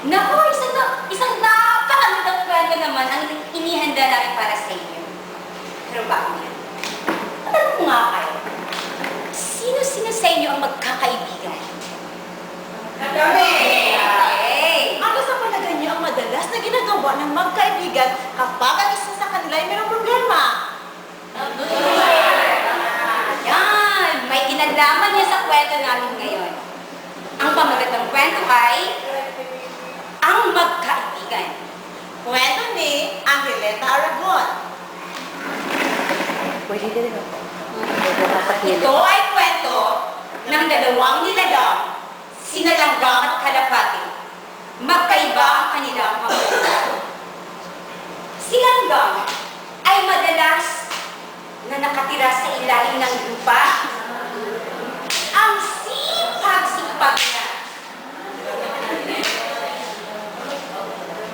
Naku, isang napakagandang kwento naman ang inihanda namin para sa inyo. Pero bago yan, tanong ko nga kayo, sino-sino sa inyo ang magkakaibigan? Kami! Okay. Ano sa palagay niyo ang madalas na ginagawa ng magkaibigan kapag ang isa sa kanila ay mayroong problema? Yan, may kinalaman niya sa kwento namin ngayon. Ang pamagat ng kwento ay ang magkaibigan. Kwento ni Angeleta Aragon. Pwede din ako. Ito ay kwento ng dalawang nilalang, sina Langgam at Kalapati. Magkaiba ang kanilang pamagat. Si Langgam ay madalas na nakatira sa ilalim ng lupa. Ang sipag-sipag niya.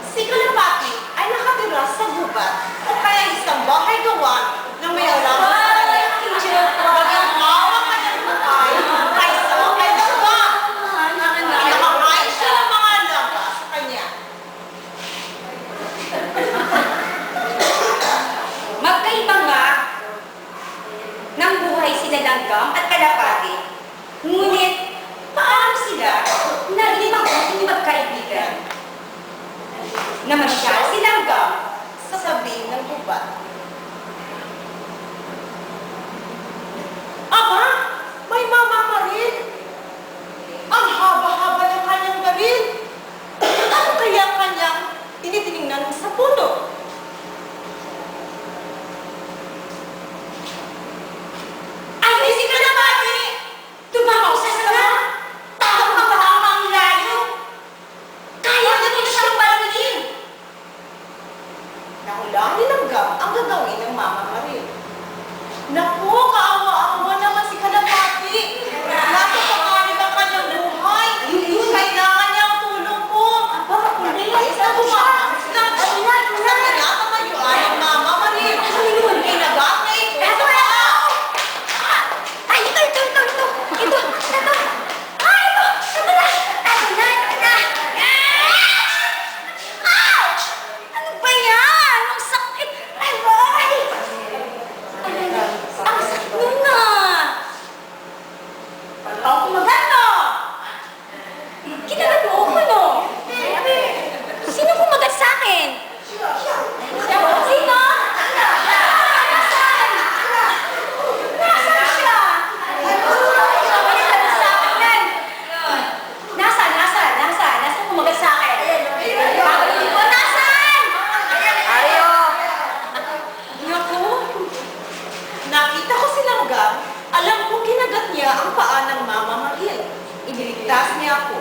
Si Kalapati ay nakatira sa gubat o kaya isang bahay gawa ng may alam sa kanya. Bagay mawang kanyang buhay kaysa kay Langga. Pinakakain siya ng mga langga sa kanya. Magkaiba nga ng buhay sila Langgam at Kalapati. Ngunit, paano sila naging mabuting magkaibigan? Namasyal si Langgam Sa sabi ng gubat. Aba, may mamamaril. Ang haba-haba ng kanyang baril. Ano kaya ang kanyang tinitiningnan sa puno? ay si Kalapati! Tumahaw sa sana! Tama-tama ang layo! Kaya natin siyang barilin! Nahulaan ni Langgam ang gagawin ng mamamaril. Naku, kaawa-awa naman si Kalapati. Nasa panganib ang kanyang buhay. Kailangan niya ang tulong ko. Ayos na bumakas na. Sa tinatatayuan ng mamamaril. Ay nagakay. Eto na! Ay, ito! Ito! Ay, ito na! Ouch! Ano ba yan? Ang sakit! Ay, ay! Ang sakit nun na! Ang kumagano! Kinagat mo ako, no? Sino kumagat sa akin? Sino? Nasaan? Nasaan siya? Nasaan sa akin yan? Nasaan kumagat sa akin? O, nasaan? Ayo! Naku, nakita ko si Langgam. Alam kong kinagat niya ang paa ng mamamaril. Iniligtas niya ako.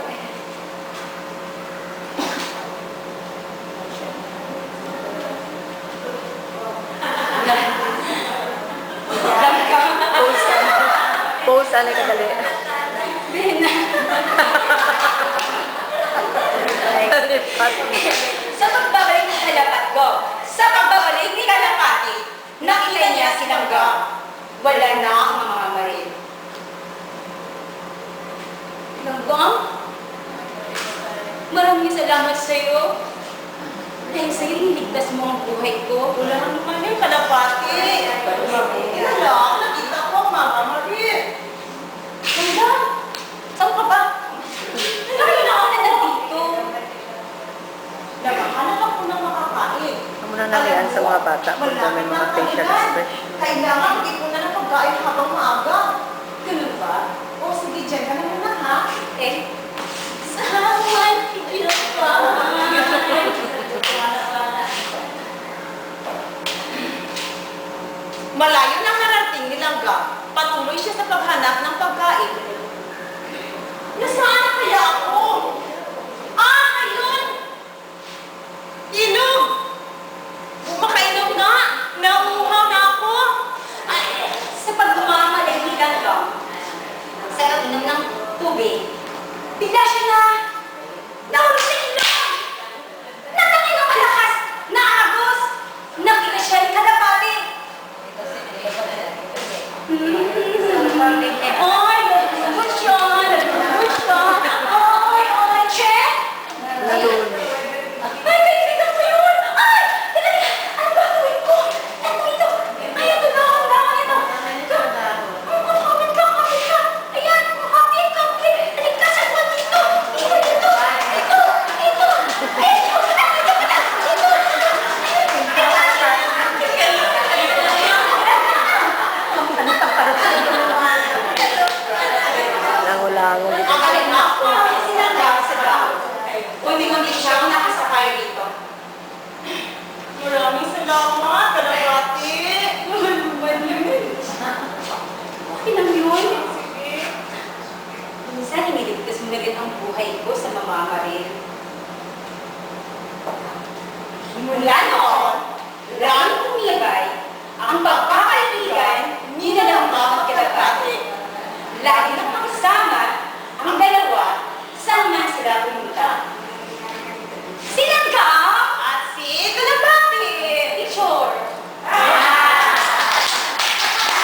Pose, ano ka dali? Lipat. Sa pagbabalik ni Kalapati, nakita niya si Langgam. Wala na ang mga maril. Langgam? Maraming salamat sa'yo. Dahil sa'yo, niligtas mo ang buhay ko. Wala naman yung Kalapati. Kaya lang, nakita ko ang mamamaril. Langgam? Saan ka ba? Bakit na ako nandito? Nakahanap ako ng makakain. Ang muna nalian sa mga bata kung may mga facial expression. Kailangan hindi ko na ng pagkain habang maaga. Ganun ba? O sige, dyan ka na muna ha. Eh, salamat, Diyos pa. Malayo na narating ni Langgam. Patuloy siya sa paghanap ng pagkain. Nasaan na kaya ako? Ayun! Inom! Makainom na! Nauuhaw na ako! Sa pagmamalay ni Langgam, sa pag-inom ng tubig, huling kondisyon na nakasakay dito. Maraming salamat, kalapati. Okay lang yun. Sige. Minsan, iniligtas mo na rin ang buhay ko sa mamamaril. Mula noon, Lalo tumibay ang pagkakaibigan ni na lang mga kalapati. Lagi na makasama ang dalawa saan man sila pumunta.